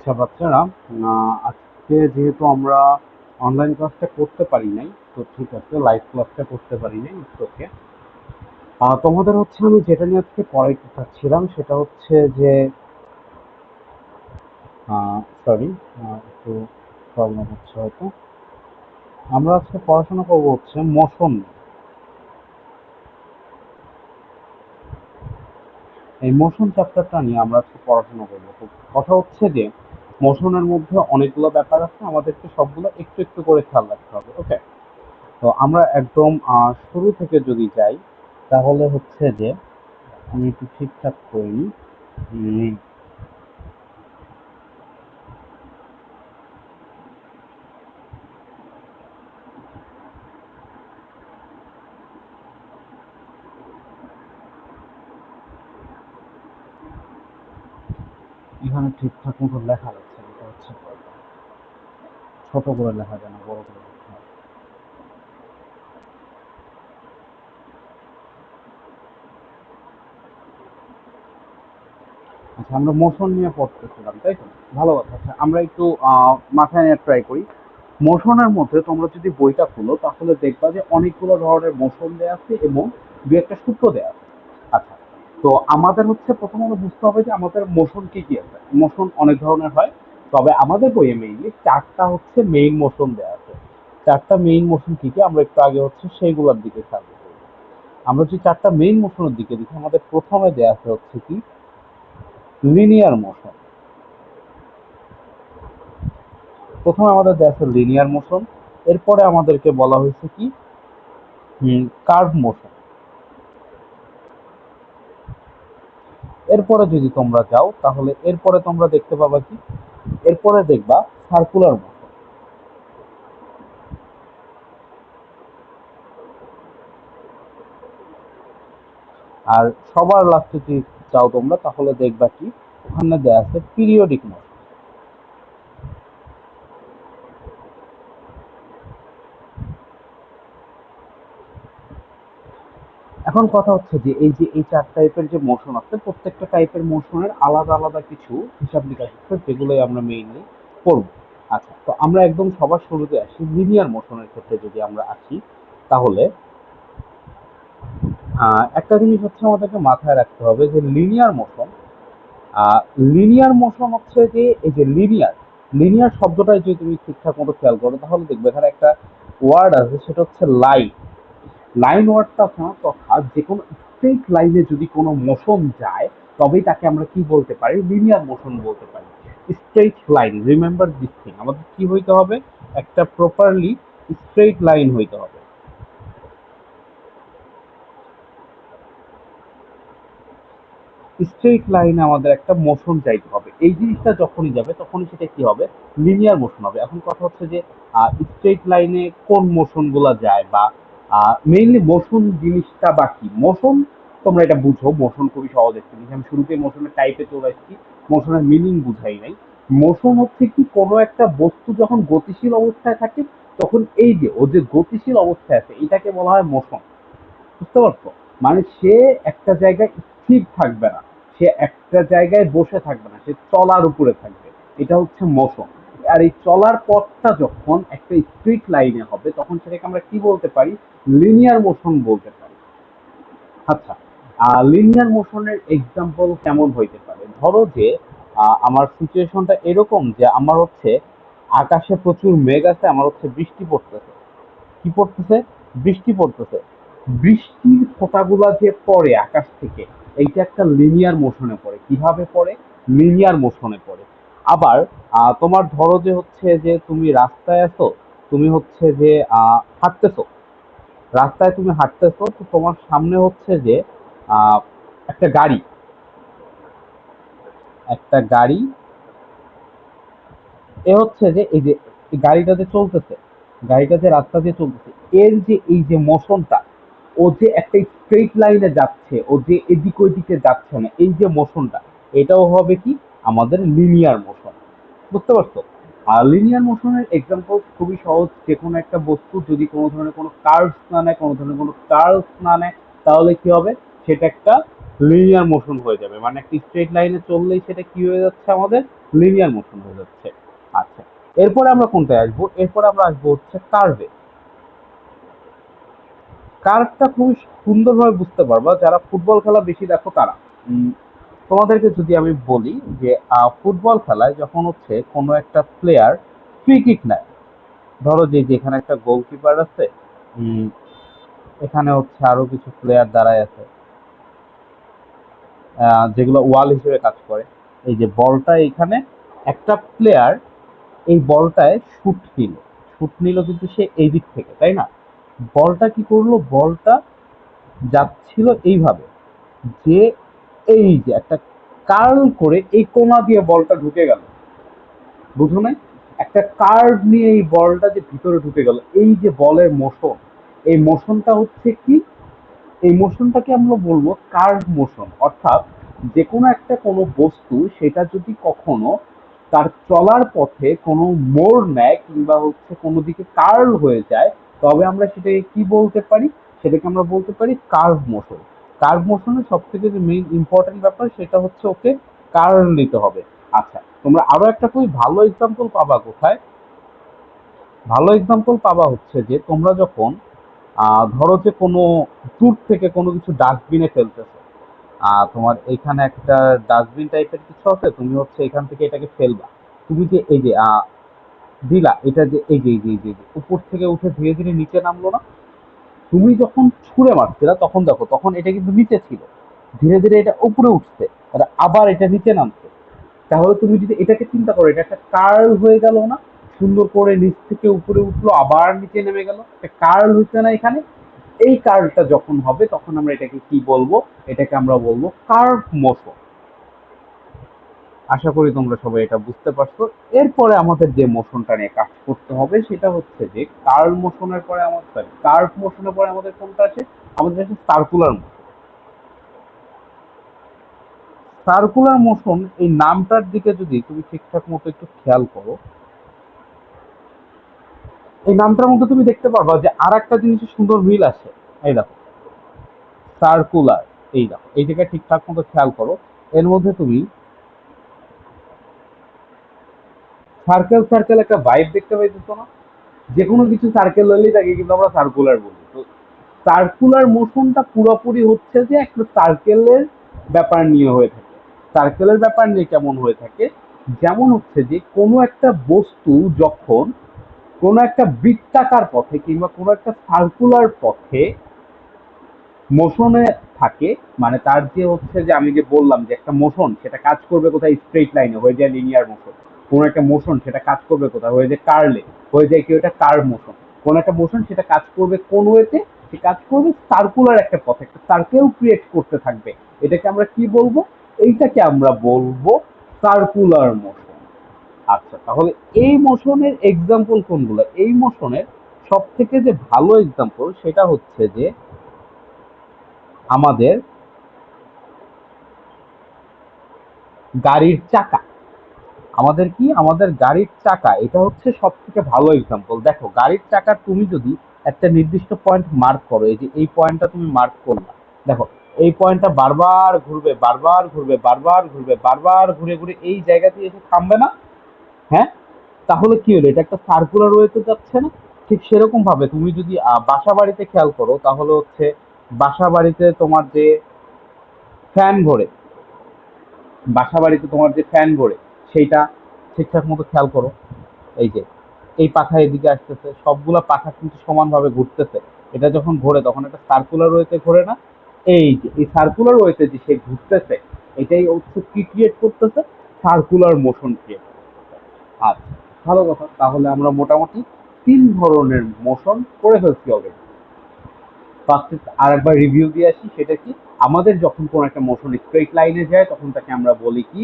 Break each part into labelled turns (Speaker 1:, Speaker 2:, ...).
Speaker 1: আচ্ছা বাচ্চারা, আজকে যেহেতু আমরা অনলাইন ক্লাসটা করতে পারি নাই, তো ঠিক আছে, লাইভ ক্লাসটা করতে পারি নাই, ওকে। তোমাদের হচ্ছে আমি যেটা নিয়ে আজকে পড়াইতে চাচ্ছিলাম সেটা হচ্ছে যে সরি, একটু প্রবলেম হচ্ছে হয়তো। আমরা আজকে পড়াশোনা করবো হচ্ছে মোশন। এই মোশন চ্যাপ্টারটা নিয়ে আমরা আজকে পড়াশোনা করবো। তো কথা হচ্ছে যে মোশনের মধ্যে অনেকগুলো ব্যাপার আছে, আমাদেরকে সবগুলো একটু একটু করে খেয়াল রাখতে হবে, ওকে। তো আমরা একদম শুরু থেকে যদি যাই তাহলে হচ্ছে যে আমি একটু ঠিকঠাক করিনি। উম, এখানে ঠিকঠাক মতো লেখা যাচ্ছে না, এটা হচ্ছে problem। ছোট করে লেখা যায় না, বড় করে লিখতে হয়। আচ্ছা, আমরা মোশন নিয়ে পড়তেছিলাম তাই তো? ভালো কথা। আচ্ছা, আমরা একটু মাথায় নিয়ে ট্রাই করি। মোশনের মধ্যে তোমরা যদি বইটা খুলো তাহলে দেখবা যে অনেকগুলো ধরনের মোশন দেয়া আছে এবং দু একটা সূত্র দেয়া আছে। আচ্ছা, তো আমাদের হচ্ছে প্রথমত বুঝতে হবে যে আমাদের মোশন কি কি আছে। মোশন অনেক ধরনের হয়, তবে আমাদের বইয়ে মেইনলি চারটা হচ্ছে মেইন মোশন দেয়া আছে। চারটা মেইন মোশন কি কি আমরা একটু আগে হচ্ছে সেইগুলোর দিকে খেয়াল করবো। আমরা যে চারটা মেইন মোশনের দিকে দেখি, আমাদের প্রথমে দেয়া আছে হচ্ছে কি লিনিয়ার মোশন। প্রথমে আমাদের দেয়া আছে লিনিয়ার মোশন, এরপরে আমাদেরকে বলা হয়েছে কি কার্ভ মোশন। এরপরে যদি তোমরা যাও তাহলে এরপরে তোমরা দেখতে পাবা কি, এরপরে দেখবা সার্কুলার মোশন। আর সবার লাস্টে যদি যাও তোমরা তাহলে দেখবা কি ওখানে দেয়া আছে পিরিয়ডিক মোশন। এখন কথা হচ্ছে যে এই যে এই চার টাইপের যে মোশন আছে, প্রত্যেকটা টাইপের মোশনের আলাদা আলাদা কিছু হিসাব নিকাশ আছে, যেগুলোই আমরা মেইনলি পড়ব। আচ্ছা, তো আমরা একদম সবার শুরুতে আসি লিনিয়ার মোশনের ক্ষেত্রে যদি আমরা আসি তাহলে একটা জিনিস হচ্ছে আমাদেরকে মাথায় রাখতে হবে যে লিনিয়ার মোশন হচ্ছে যে এই যে লিনিয়ার লিনিয়ার শব্দটাই যদি তুমি ঠিকঠাক মতো খেয়াল করো তাহলে দেখবে এখানে একটা ওয়ার্ড আছে, সেটা হচ্ছে লাইন। লাইন ওয়ার্ডটা শোনার কথা, যে কোনো স্ট্রেট লাইনে যদি কোনো মোশন যায় তবেই তাকে আমরা কি বলতে পারি, লিনিয়ার মোশন বলতে পারি। Straight line, remember this thing, আমাদের কি হইতে হবে, একটা প্রপারলি স্ট্রেট লাইন হইতে হবে। স্ট্রেট লাইনে আমাদের একটা মোশন যাইতে হবে, এই জিনিসটা যখনই যাবে তখনই সেটা কি হবে, লিনিয়ার মোশন হবে। এখন কথা হচ্ছে যে স্ট্রেট লাইনে কোন মোশন গুলা যায়, বা মেইনলি মোশন জিনিসটা বা কি মোশন, তোমরা এটা বুঝো। মোশন খুবই সহজ একটা জিনিস, আমি শুরুতে মোশনের টাইপে চলে আসছি, মোশনের মিনিং বুঝাই নাই। মোশন হচ্ছে কি কোনো একটা বস্তু যখন গতিশীল অবস্থায় থাকে তখন এই যে ও যে গতিশীল অবস্থায় আছে এটাকে বলা হয় মোশন। বুঝতে পারছো? মানে সে একটা জায়গায় স্থির থাকবে না, সে একটা জায়গায় বসে থাকবে না, সে চলার উপরে থাকবে। এটা হচ্ছে মোশন। আর এই চলার পথটা যখন একটা স্ট্রিট লাইনে হবে তখন সেটাকে আমরা কি বলতে পারি, লিনিয়ার মোশন বলতে পারি। আচ্ছা, লিনিয়ার মোশনের এক্সাম্পল কেমন হইতে পারে, ধরো যে আমার সিচুয়েশনটা এরকম যে আমার হচ্ছে আকাশে প্রচুর মেঘ আছে, আমার হচ্ছে বৃষ্টি পড়তেছে। কি পড়তেছে? বৃষ্টি পড়তেছে। বৃষ্টির ফোঁটাগুলা যে পড়ে আকাশ থেকে, এইটা একটা লিনিয়ার মোশনে পড়ে। কিভাবে পড়ে? লিনিয়ার মোশনে পড়ে। আবার তোমার ধরো যে হচ্ছে যে তুমি রাস্তায় আছো, তুমি হচ্ছে যে হাঁটতেছো, রাস্তায় তুমি হাঁটতেছো, তো তোমার সামনে হচ্ছে যে আহ, একটা গাড়ি, একটা গাড়ি এ হচ্ছে যে এই যে এই গাড়িটা যে চলতেছে, গাড়িটা যে রাস্তা দিয়ে চলতেছে, এর যে এই যে মোশনটা, ও যে একটা স্ট্রেট লাইনে যাচ্ছে, ও যে এদিক ওইদিকে যাচ্ছে না, এই যে মোশনটা, এটাও হবে কি আমাদের লিনিয়ার মোশন। বুঝতে পারছো? আর লিনিয়ার মোশনের এক্সাম্পল খুবই সহজ, যে কোনো একটা বস্তু যদি কোনো ধরনের কোনো কার্ভস না নেয়, কোনো ধরনের কোনো কার্ভস না নেয়, তাহলে কি হবে, সেটা একটা লিনিয়ার মোশন হয়ে যাবে, মানে একটা স্ট্রেট লাইনে চললেই সেটা কি হয়ে যাচ্ছে আমাদের লিনিয়ার মোশন হয়ে যাচ্ছে। আচ্ছা, এরপরে আমরা কোনটায় আসবো? এরপরে আমরা আসবো হচ্ছে কার্ভে। কার্ভটা খুবই সুন্দরভাবে বুঝতে পারবা যারা ফুটবল খেলা বেশি দেখো তারা। তোমাদেরকে যদি আমি বলি যে ফুটবল খেলায় যখন হচ্ছে কোনো একটা প্লেয়ার ফ্রি কিক নেয়, ধরো যে যেখানে একটা গোলকিপার আছে, উম, এখানে হচ্ছে আরো কিছু প্লেয়ার দাঁড়ায় আছে, যেগুলো ওয়াল হিসেবে কাজ করে। এই যে বলটা এখানে, একটা প্লেয়ার এই বলটায় শুট নিল কিন্তু সে এই দিক থেকে, তাই না? বলটা কি করলো? বলটা যাচ্ছিল এইভাবে, যে এই যে একটা কার্ল করে এই কোণা দিয়ে বলটা ঢুকে গেল, বুঝো নাই? একটা কার্ভ নিয়ে এই বলটা যে ভিতরে ঢুকে গেল, এই যে বলের মোশন, এই মোশনটা হচ্ছে কি? এই মোশনটাকে আমরা বলবো কার্ভ মোশন। অর্থাৎ যে কোনো একটা কোনো বস্তু সেটা যদি কখনো তার চলার পথে কোনো মোড় নেয় কিংবা হচ্ছে কোনো দিকে কার্ল হয়ে যায়, তবে আমরা সেটাকে কি বলতে পারি? সেটাকে আমরা বলতে পারি কার্ভ মোশন। কার্ভ মোশনের সব থেকে যে মেইন ইম্পর্টেন্ট ব্যাপার সেটা হচ্ছে ওকে কার্ল নিতে হবে। আচ্ছা, তোমরা আরো একটা খুবই ভালো এক্সাম্পল পাবা কোথায়? ভালো এক্সাম্পল পাবা হচ্ছে যে তোমরা যখন ধরো যে কোনো দূর থেকে কোনো কিছু ডাস্টবিনে ফেলতেছো, তোমার এখানে একটা ডাস্টবিন টাইপের কিছু আছে, তুমি হচ্ছে এখান থেকে এটাকে ফেলবা। তুমি যে এই যে দিলা এটা, যে এই যে উপর থেকে উঠে ধীরে ধীরে নিচে নামলো না? তুমি যখন ছুঁড়ে মারছিলা তখন দেখো, তখন এটা কিন্তু নিচে ছিল, ধীরে ধীরে এটা উপরে উঠছে, আর আবার এটা নিচে নামছে। তাহলে তুমি যদি এটাকে চিন্তা করো, এটা একটা কার্ল হয়ে গেল না? সুন্দর করে নিচ থেকে উপরে উঠলো, আবার নিচে নেমে গেল, একটা কার্ল হচ্ছে না এখানে? এই কার্লটা যখন হবে তখন আমরা এটাকে কি বলবো? এটাকে আমরা বলবো কার্ভ মোশন। আশা করি তোমরা সবাই এটা বুঝতে পারছো। এরপরে আমাদের যে মোশনটা নিয়ে কাজ করতে হবে সেটা হচ্ছে যে কার্ল মোশনের পরে আমাদের, কার্ভ মোশনের পরে আমাদের কোনটা আছে? আমাদের আছে সার্কুলার মোশন। সার্কুলার মোশন এই নামটার দিকে যদি তুমি ঠিকঠাক মতো একটু খেয়াল করো, এই নামটার মধ্যে তুমি দেখতে পারবা যে আর একটা জিনিসের সুন্দর মিল আছে। এই দেখো সার্কুলার, এই দেখো এই জায়গায় ঠিকঠাক মতো খেয়াল করো, এর মধ্যে তুমি সার্কেল সার্কেল একটা ভাইব দেখতে পাইতেছো না? যে কোনো কিছু সার্কেল হলেই তাকে কিন্তু আমরা সার্কুলার বলি। তো সার্কুলার মোশনটা পুরোপুরি হচ্ছে যে একটা সার্কেলের ব্যাপার নিয়ে হয়ে থাকে। সার্কেলের ব্যাপার নিয়ে কেমন হয়ে থাকে? যেমন হচ্ছে যে কোনো একটা বস্তু যখন কোনো একটা বৃত্তাকার পথে কিংবা কোনো একটা সার্কুলার পথে মোশনে থাকে, মানে তার যে হচ্ছে যে আমি যে বললাম যে একটা মোশন সেটা কাজ করবে কোথায়? স্ট্রেট লাইনে হয়ে যায় লিনিয়ার মোশন। কোনো একটা মোশন সেটা কাজ করবে কোথায়? হয়ে যায় কার্লে, হয়ে যায় কি ওটা কার্ভ মোশন। কোনো একটা মোশন সেটা কাজ করবে কোন ওয়েতে? সে কাজ করবে সার্কুলার একটা পথে, একটা সার্কেল ক্রিয়েট করতে থাকবে। এটাকে আমরা কি বলবো? এইটাকে আমরা বলবো সার্কুলার মোশন। আচ্ছা, তাহলে এই মোশনের এক্সাম্পল কোনগুলো? এই মোশনের সব থেকে যে ভালো এক্সাম্পল সেটা হচ্ছে যে আমাদের গাড়ির চাকা। আমাদের কি? আমাদের গাড়ির চাকা, এটা হচ্ছে সব থেকে ভালো এক্সাম্পল। দেখো গাড়ির চাকা তুমি যদি একটা নির্দিষ্ট পয়েন্ট মার্ক করো, এই যে এই পয়েন্টটা তুমি মার্ক করলা, দেখো এই পয়েন্টটা বারবার ঘুরবে, বারবার ঘুরবে, বারবার ঘুরবে, বারবার ঘুরে ঘুরে এই জায়গাতে এসে থামবে না? হ্যাঁ, তাহলে কি হলো? এটা একটা সার্কুলার ওয়েতে যাচ্ছে না? ঠিক সেরকম ভাবে তুমি যদি বাসা বাড়িতে খেয়াল করো, তাহলে হচ্ছে বাসা বাড়িতে তোমার যে ফ্যান ঘোরে, বাসা বাড়িতে তোমার যে ফ্যান ঘোরে সেইটা ঠিকঠাক মতো খেয়াল করো। এই যে এই পাখা এদিকে আসতেছে, সবগুলা পাখা কিন্তু সমানভাবে ঘুরতেছে। এটা যখন ঘোরে তখন একটা সার্কুলার ওয়েতে ঘোরে না? এই যে এই সার্কুলার ওয়েতে যে সে ঘুরতেছে, এটাই হচ্ছে কি ক্রিয়েট করতেছে? Circular motion create. আচ্ছা, ভালো কথা। তাহলে আমরা মোটামুটি 3 ধরনের মোশন করে ফেলছি অলরেডি। ফার্স্টে আরেকবার রিভিউ দিয়ে আসি, সেটা কি? আমাদের যখন কোনো একটা মোশন স্ট্রেট লাইনে যায় তখন তাকে আমরা বলি কি?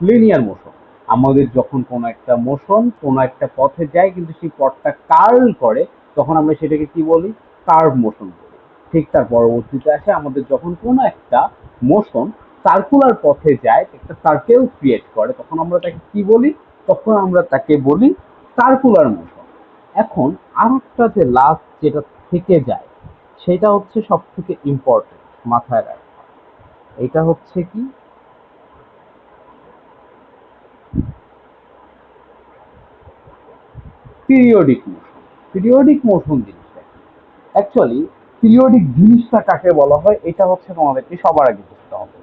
Speaker 1: Linear motion. আমাদের যখন কোনো একটা মোশন কোনো একটা পথে যায় কিন্তু সেই পথটা কার্ল করে, তখন আমরা সেটাকে কি বলি? কার্ভ মোশন বলি। ঠিক তার পরবর্তীতে আসে আমাদের যখন কোনো একটা মোশন সার্কুলার পথে যায়, একটা সার্কেল ক্রিয়েট করে, তখন আমরা তাকে কি বলি? তখন আমরা তাকে বলি সার্কুলার মোশন। এখন আর একটা যে লাস্ট যেটা থেকে যায় সেটা হচ্ছে সব থেকে ইম্পর্টেন্ট, মাথায় রাখ। এটা হচ্ছে কি পিরিয়ডিক মোশন। পিরিয়ডিক মোশন জিনিসটা অ্যাকচুয়ালি পিরিয়ডিক জিনিসটা কাকে বলা হয় এটা হচ্ছে তোমাদেরকে সবার আগে বুঝতে হবে।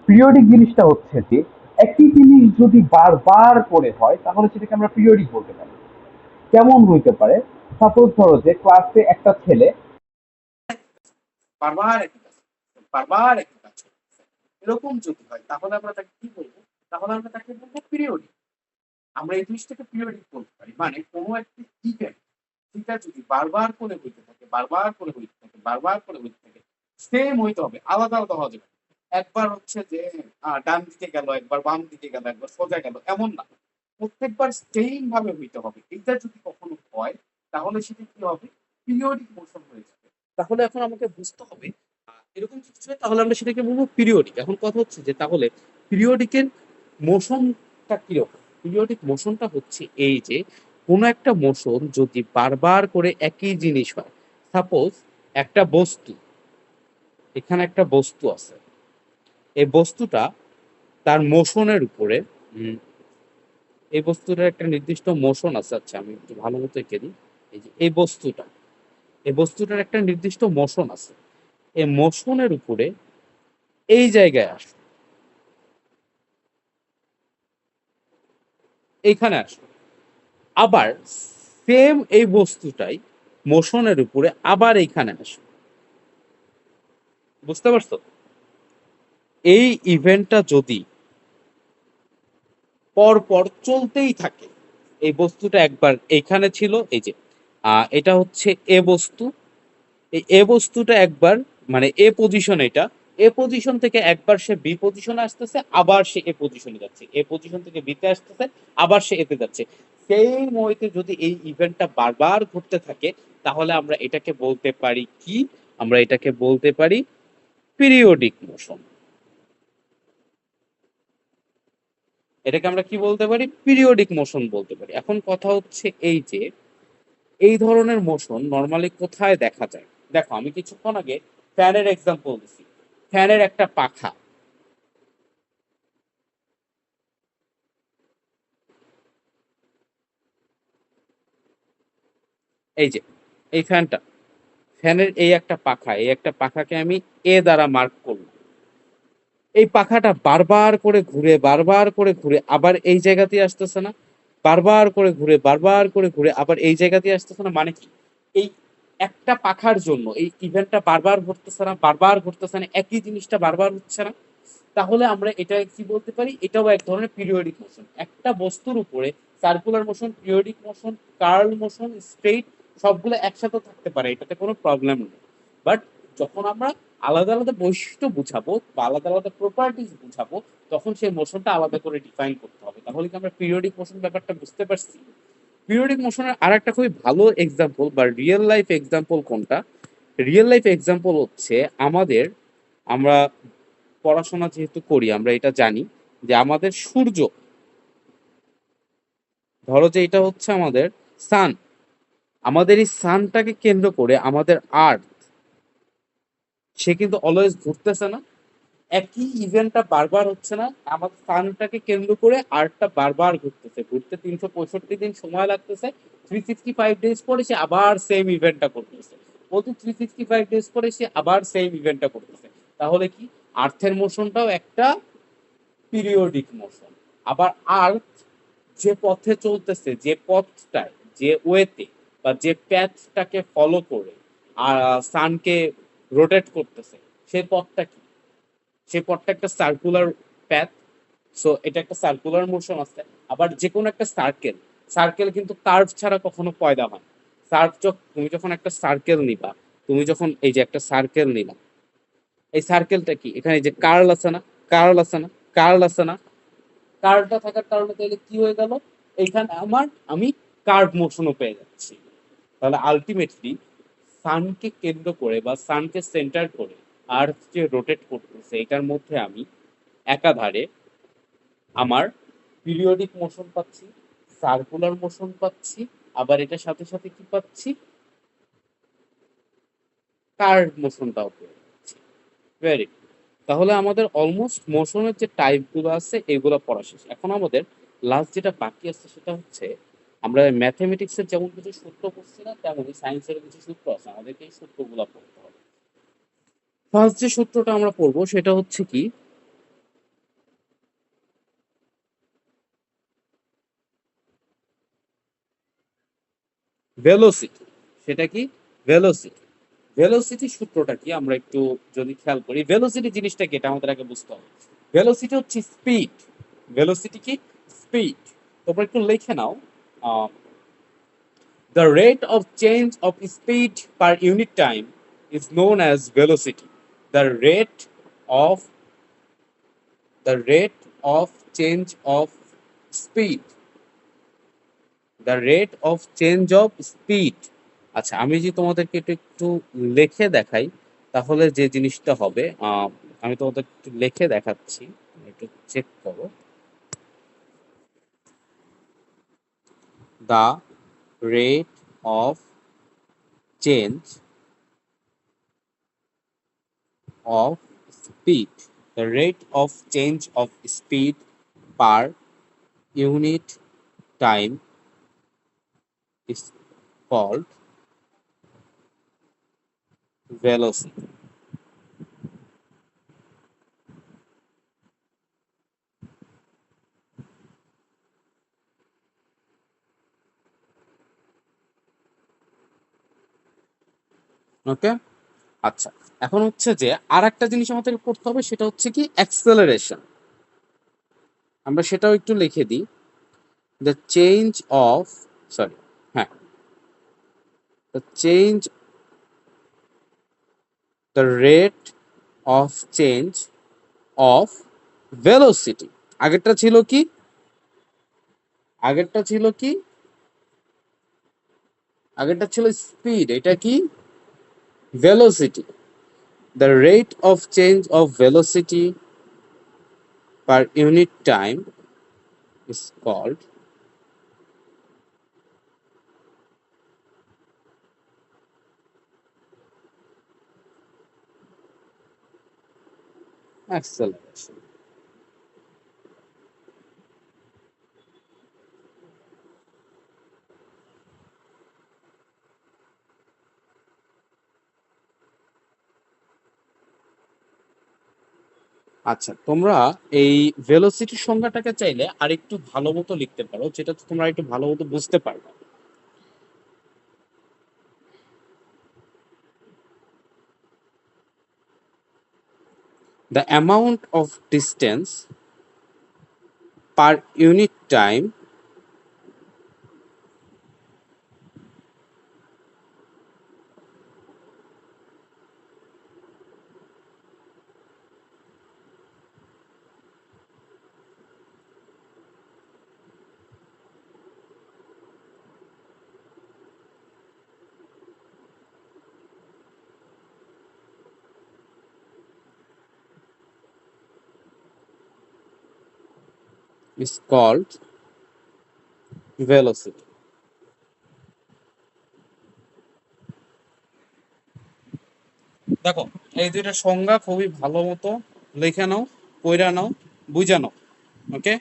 Speaker 1: পিরিয়ডিক জিনিসটা হচ্ছে যে একই জিনিস যদি বারবার করে হয় তাহলে সেটাকে আমরা পিরিয়ডিক বলতে পারি। কেমন হইতে পারে? সাপোজ ধরো যে ক্লাসে একটা ছেলে
Speaker 2: বারবার একই কাজ বারবার একই কাজ এরকম যদি হয় তাহলে আমরা তাকে কি বলবো? তাহলে আমরা তাকে বলবো পিরিয়ডিক। আমরা এই জিনিসটাকে পিরিয়ডিক বলতে পারি, মানে কোনো একটি ইভেন্ট সেটা যদি বারবার করে হইতে থাকে, বারবার করে হইতে থাকে, বারবার করে হইতে থাকে, সেম হইতে হবে, আলাদা আলাদা হওয়া যাবে। একবার হচ্ছে যে ডান দিকে গেল, একবার বাম দিকে গেল, একবার সোজা গেল, এমন না। প্রত্যেকবার সেম ভাবে হইতে হবে। এটা যদি কখনো হয় তাহলে সেটা কি হবে? পিরিয়ডিক মোশন হয়ে যাবে। তাহলে এখন আমাকে বুঝতে হবে এরকম কিছু হয় তাহলে আমরা সেটাকে বলবো পিরিয়ডিক। এখন কথা হচ্ছে যে তাহলে পিরিয়ডিকের মোশনটা কিরকম? পিরিয়ডিক মোশনটা হচ্ছে এই যে কোনো একটা মোশন যদি বারবার করে একই জিনিস হয়, সাপোজ একটা বস্তু, এখানে একটা বস্তু আছে, এই বস্তুটা তার মোশনের উপরে এই বস্তুটার একটা নির্দিষ্ট মোশন আছে। আচ্ছা আমি একটু ভালো মতো এঁকে দিই। এই যে এই বস্তুটার একটা নির্দিষ্ট মোশন আছে, এই মোশনের উপরে এই জায়গায় আসো, এইখানে আসো, আবার সেম এই বস্তুটাই মোশনের উপরে আবার এইখানে আসো। বুঝতে পারছো? এই ইভেন্টটা যদি পর পর চলতেই থাকে, এই বস্তুটা একবার এইখানে ছিল, এই যে এটা হচ্ছে এ বস্তু, এই এ বস্তুটা একবার মানে এ পজিশন, এটা এ পজিশন থেকে একবার সে বি পজিশনে আসতেছে, আবার সে এ পজিশনে যাচ্ছে, এ পজিশন থেকে বিতে আসতেছে, আবার সে এতে যাচ্ছে। সেই মুহূর্তে যদি এই ইভেন্টটা বারবার ঘটতে থাকে তাহলে আমরা এটাকে বলতে পারি কি? আমরা এটাকে বলতে পারি পিরিয়ডিক মোশন। এটাকে আমরা কি বলতে পারি? পিরিয়ডিক মোশন বলতে পারি। এখন কথা হচ্ছে এই যে এই ধরনের মোশন নর্মালি কোথায় দেখা যায়? দেখো আমি কিছুক্ষণ আগে ফ্যানের এক্সাম্পল দিছি। ফ্যানের একটা পাখা, এই যে এই ফ্যানটা, ফ্যানের এই একটা পাখা, এই একটা পাখাকে আমি এ দ্বারা মার্ক করলাম। এই পাখাটা বারবার করে ঘুরে, বারবার করে ঘুরে আবার এই জায়গাতেই আসতেছে না? বারবার করে ঘুরে, বারবার করে ঘুরে আবার এই জায়গাতেই আসতেছে না? মানে কি? এই একটা পাখার জন্য এই ইভেন্টটা বারবার ঘটতেছে না? বারবার ঘটতেছে না, একই জিনিসটা বারবার হচ্ছে না? তাহলে আমরা এটা কি বলতে পারি? এটাও এক ধরনের পিরিয়ডিক মোশন। একটা বস্তুর উপরে circular motion, periodic motion, curl motion, straight সবগুলো একসাথে থাকতে পারে, এটাতে কোনো প্রবলেম নেই। বাট যখন আমরা আলাদা আলাদা বৈশিষ্ট্য বুঝাবো বা আলাদা আলাদা প্রপার্টিজ বুঝাবো তখন সেই মোশনটা আলাদা করে ডিফাইন করতে হবে। তাহলে কি আমরা পিরিয়ডিক মোশন ব্যাপারটা বুঝতে পারছি? পিরিয়ডিক মোশনের আর একটা খুবই ভালো এক্সাম্পল বা রিয়েল লাইফ এক্সাম্পল কোনটা? রিয়েল লাইফ এক্সাম্পল হচ্ছে আমাদের, আমরা পড়াশোনা যেহেতু করি আমরা এটা জানি যে আমাদের সূর্য, ধরো যে এটা হচ্ছে আমাদের সান, আমাদের এই সানটাকে কেন্দ্র করে আমাদের আর্থ, সে কিন্তু অলওয়েজ ঘুরতেছে না? একই ইভেন্টটা বারবার হচ্ছে না? আমাদের সানটাকে কেন্দ্র করে আর্থটা বারবার ঘুরতেছে, ঘুরতে 365 দিন সময় লাগতেছে, 365 ডেজ পরে সে আবার সেম ইভেন্টটা করতেছে, প্রতি 365 ডেজ পরে সে আবার সেম ইভেন্টটা করতেছে। তাহলে কি আর্থের মোশনটাও একটা পিরিয়ডিক মোশন। আবার আর্থ যে পথে চলতেছে, যে পথটায়, যে ওয়েতে বা যে প্যাথটাকে ফলো করে আর সানকে রোটেট করতেছে, সেই পথটা কি? সেই পথটা একটা সার্কুলার প্যাথ। সো এটা একটা সার্কুলার মোশন আছে। আবার যে কোনো একটা সার্কেল, সার্কেল কিন্তু কার্ভ ছাড়া কখনো পয়দা হয় না। তুমি যখন একটা সার্কেল নিবা, তুমি যখন এই যে একটা সার্কেল নিলা, এই সার্কেলটা কি? এখানে যে কার্ল আছে না, কার্ল আছে না, কার্ল আছে না? কার্ভটা থাকার কারণে তাহলে কি হয়ে গেল? এখানে আমি কার্ভ মোশনও পেয়ে যাচ্ছি। তাহলে আলটিমেটলি সানকে কেন্দ্র করে বা সানকে সেন্টার করে আর্থ যে রোটেট করতেছে এটার মধ্যে আমি একাধারে আমার পিরিয়ডিক মোশন পাচ্ছি, সার্কুলার মোশন পাচ্ছি, আবার এটার সাথে সাথে কি পাচ্ছি? কার্ভ মোশনটাও পেয়ে যাচ্ছি। ভেরি তাহলে আমাদের অলমোস্ট মোশনের যে টাইপগুলো আছে এগুলো পড়া শেষ। এখন আমাদের লাস্ট যেটা বাকি আছে সেটা হচ্ছে আমরা ম্যাথমেটিক্সের যেমন কিছু সূত্র পড়ছি না, তেমনই সায়েন্সের কিছু সূত্র আছে, আমাদেরকে এই সূত্রগুলো পড়তে হবে। ফার্স্ট যে সূত্রটা আমরা পড়বো সেটা হচ্ছে কি, ভেলোসিটি। সেটা কি? ভেলোসিটি। ভেলোসিটি সূত্রটা কি আমরা একটু যদি খেয়াল করি, ভেলোসিটি জিনিসটা কি এটা আমাদের আগে বুঝতে হবে। ভেলোসিটি হচ্ছে স্পিড। ভেলোসিটি কি? স্পিড। তোমরা একটু লিখে নাও, the rate of change of speed per unit time is known as velocity. The of rate of change of speed, the rate of change of speed। আচ্ছা, আমি যদি তোমাদেরকে একটু একটু লিখে দেখাই তাহলে যে জিনিসটা হবে, আমি তোমাদের একটু লিখে দেখাচ্ছি, একটু চেক করো। The rate of change of speed, the rate of change of speed per unit time is called velocity. ওকে, আচ্ছা। এখন হচ্ছে যে আর একটা জিনিস আমাদেরকে করতে হবে, সেটা হচ্ছে কি অ্যাক্সেলারেশন। আমরা সেটাও একটু লিখে দিই। দ্য চেঞ্জ অফ, সরি, হ্যাঁ, the change, the rate of change of velocity. আগেরটা ছিল কি? আগেরটা ছিল কি? আগেরটা ছিল স্পিড, এটা কি? Velocity. The rate of change of velocity per unit time is called acceleration. আচ্ছা, তোমরা এই ভেলোসিটির সংজ্ঞাটাকে চাইলে আর একটু ভালো মতো লিখতে পারো, যেটা তোমরা একটু ভালো মতো বুঝতে পারবে। The amount of distance per unit time is called velocity. দেখো, এই দুইটা সংজ্ঞা খুবই ভালো মতো লিখে নাও, পড়া নাও, বুঝা নাও। ওকে,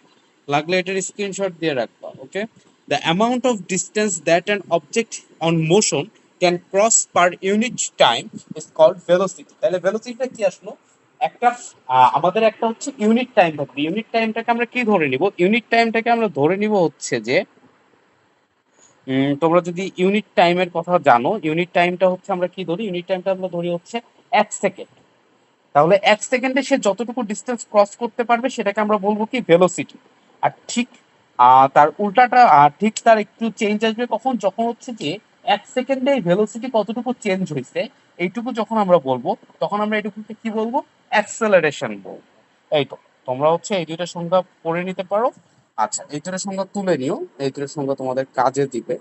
Speaker 2: লাগলে এটার স্ক্রিনশট দিয়ে রাখবা। Okay, the amount of distance that an object on motion can cross per unit time is called velocity. তাহলে ভেলোসিটিটা কি আসলো? একটা আমাদের একটা হচ্ছে ইউনিট টাইম থাকবে। ইউনিট টাইমটাকে আমরা কি ধরে নিব? ইউনিট টাইমটাকে আমরা ধরে নিব হচ্ছে যে, তোমরা যদি ইউনিট টাইমের কথা জানো, ইউনিট টাইমটা হচ্ছে আমরা কি ধরি? ইউনিট টাইমটা আমরা ধরি হচ্ছে 1 সেকেন্ড। তাহলে 1 সেকেন্ডে সে যতটুকু ডিস্টেন্স ক্রস করতে পারবে সেটাকে আমরা বলবো কি? ভেলোসিটি। আর ঠিক তার উল্টাটা, ঠিক তার একটু চেঞ্জ আসবে কখন? যখন হচ্ছে যে 1 সেকেন্ডে ভেলোসিটি কতটুকু চেঞ্জ হয়েছে এইটুকু যখন আমরা বলবো, তখন আমরা এটুকুকে কি বলবো? অ্যাক্সেলারেশন বলবো। এই তো, তোমরা হচ্ছে এই দুইটা সংজ্ঞা পড়ে নিতে পারো। আচ্ছা, এই দুটো সংজ্ঞা তুলে নিও, এই দুটো সংজ্ঞা তোমাদের কাজে দিবে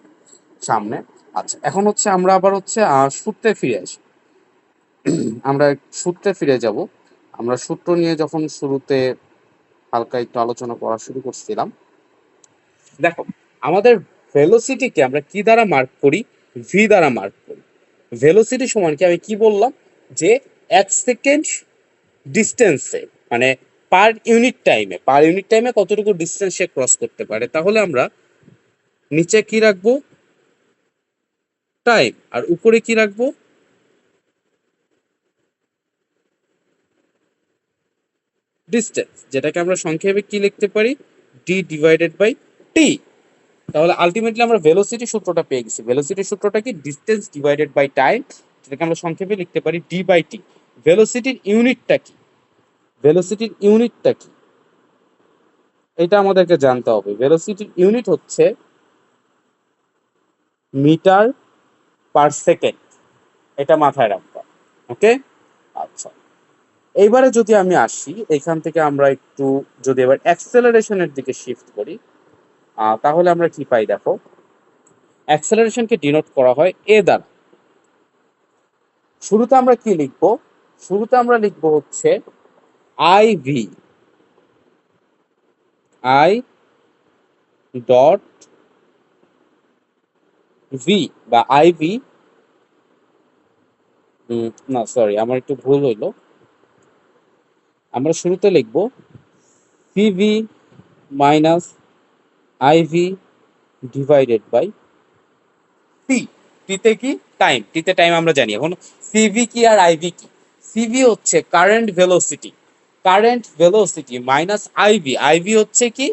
Speaker 2: সামনে। আচ্ছা, এখন হচ্ছে আমরা আবার হচ্ছে সূত্রে ফিরে আসি। আমরা সূত্রে ফিরে যাব। আমরা সূত্র নিয়ে যখন শুরুতে হালকা একটু আলোচনা করা শুরু করছিলাম, দেখো, আমাদের ভেলোসিটিকে আমরা কি দ্বারা মার্ক করি? ভি দ্বারা মার্ক করি। ভেলোসিটি সমান কি? আমি কি বললাম? যে 1 সেকেন্ড ডিস্টেন্সে, মানে পার ইউনিট টাইমে কতটুকু ডিস্টেন্স সে ক্রস করতে পারে। তাহলে আমরা নিচে কি রাখবো, টাইম, আর উপরে কি রাখবো, ডিস্টেন্স, যেটাকে আমরা সংক্ষেপে কি লিখতে পারি, ডি ডিভাইডেড বাই টি। তাহলে আলটিমেটলি আমরা ভেলোসিটি সূত্রটা পেয়ে গেছি। ভেলোসিটি সূত্রটা কি, ডিস্টেন্স ডিভাইডেড বাই টাইম, যেটাকে আমরা সংক্ষেপে লিখতে পারি ডি বাই টি। ভেলোসিটির ইউনিটটা কি, ভেলোসিটির ইউনিটটা কি, এটা আমাদেরকে জানতে হবে। ভেলোসিটির ইউনিট হচ্ছে মিটার পার সেকেন্ড, এটা মাথায় রাখবো। ওকে, আচ্ছা। এইবারে যদি আমি আসি, এখান থেকে আমরা একটু যদি এবার অ্যাক্সেলারেশনের দিকে শিফট করি, তাহলে আমরা কি পাই দেখো, অ্যাক্সেলারেশনকে ডিনোট করা হয় এ দ্বারা। শুরুতে আমরা কি লিখবো, শুরুতে আমরা লিখবো হচ্ছে I V, I dot V বা আই ভি, না সরি আমার একটু ভুল হইলো, আমরা শুরুতে লিখবো CV minus IV divided by T. টিতে কি, টাইম, টিতে টাইম আমরা জানি। এখন সিভি কি আর আইভি কি, সিভি হচ্ছে current velocity, current velocity minus IV, IV হচ্ছে কি,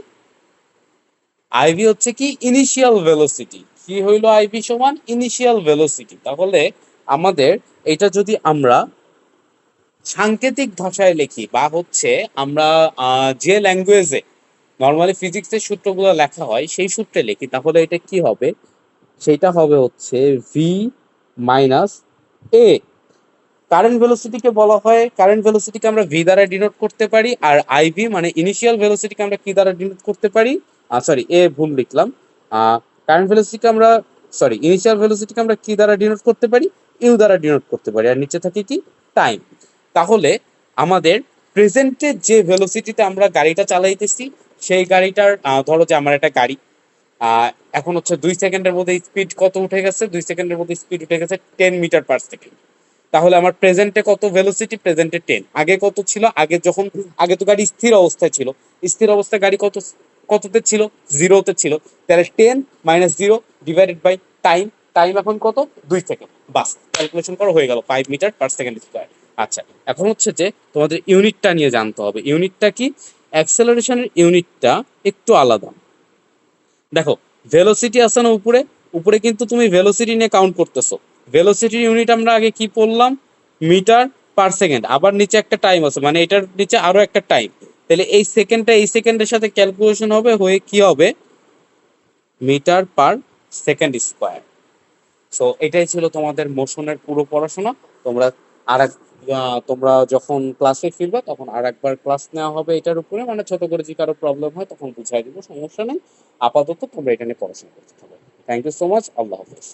Speaker 2: আইভি হচ্ছে কি ইনিশিয়াল ভেলোসিটি। কি হইলো আইভি সমান ইনিশিয়াল ভেলোসিটি। তাহলে আমাদের এটা যদি আমরা সাংকেতিক ভাষায় লিখি, বা হচ্ছে আমরা যে ল্যাঙ্গুয়েজে নর্মালি ফিজিক্সের সূত্রগুলো লেখা হয় সেই সূত্রে লিখি, তাহলে এটা কি হবে, সেটা হবে হচ্ছে ভি মাইনাস এ। কারেন্ট ভেলোসিটিকে বলা হয়, কারেন্ট ভেলোসিটিকে আমরা ভি দ্বারা ডিনোট করতে পারি, আর আইভি মানে ইনিশিয়াল ভেলোসিটিকে আমরা কি দ্বারা ডিনোট করতে পারি, সরি এ ভুল লিখলাম, কারেন্ট ভেলোসিটিকে আমরা, সরি ইনিশিয়াল ভেলোসিটিকে আমরা কি দ্বারা ডিনোট করতে পারি, ইউ দ্বারা ডিনোট করতে পারি, আর নিচে থাকে কি, টাইম। তাহলে আমাদের প্রেজেন্টে যে ভেলোসিটিতে আমরা গাড়িটা চালাইতেছি, সেই গাড়িটার ধরো যে আমার একটা গাড়ি, এখন হচ্ছে 2 সেকেন্ডের মধ্যে স্পিড কত উঠে গেছে, 2 সেকেন্ডের মধ্যে স্পিড উঠে গেছে 10 মিটার পার সেকেন্ড। তাহলে আমার প্রেজেন্টে কত ভেলোসিটি, প্রেজেন্টে 10। আগে কত ছিল, আগে যখন, আগে তো গাড়ি স্থির অবস্থায় ছিল, স্থির অবস্থায় গাড়ি কত, কততে ছিল, জিরোতে ছিল। তাহলে 10 - 0 ডিভাইডেড বাই টাইম, টাইম এখন কত, 2 সেকেন্ড। বাস, ক্যালকুলেশন করা হয়ে গেল, 5 মিটার পার সেকেন্ড স্কোয়ার। আচ্ছা, এখন হচ্ছে যে তোমাদের ইউনিটটা নিয়ে জানতে হবে। ইউনিটটা কি, অ্যাক্সেলারেশনের ইউনিটটা একটু আলাদা। দেখো, ভেলোসিটি আছে না উপরে, উপরে কিন্তু তুমি ভেলোসিটি নিয়ে কাউন্ট করতেছো। ভেলোসিটির ইউনিট আমরা আগে কি পড়লাম, মিটার পার সেকেন্ড, আবার নিচে একটা টাইম আছে, মানে এটার নিচে আরো একটা টাইম। তাহলে এই সেকেন্ডটা এই সেকেন্ডের সাথে ক্যালকুলেশন হবে, হয়ে কি হবে, meter per second square. So এটাই ছিল তোমাদের মোশনের পুরো পড়াশোনা। তোমরা আর এক তোমরা যখন ক্লাসে ফিরবে তখন আর একবার ক্লাস নেওয়া হবে এটার উপরে, মানে ছোট করে যদি কারো প্রবলেম হয় তখন বুঝাই দিব, সমস্যা নেই। আপাতত তোমরা এটা নিয়ে পড়াশোনা করতে থাকো। থ্যাংক ইউ সো মাচ, আল্লাহ হাফিজ।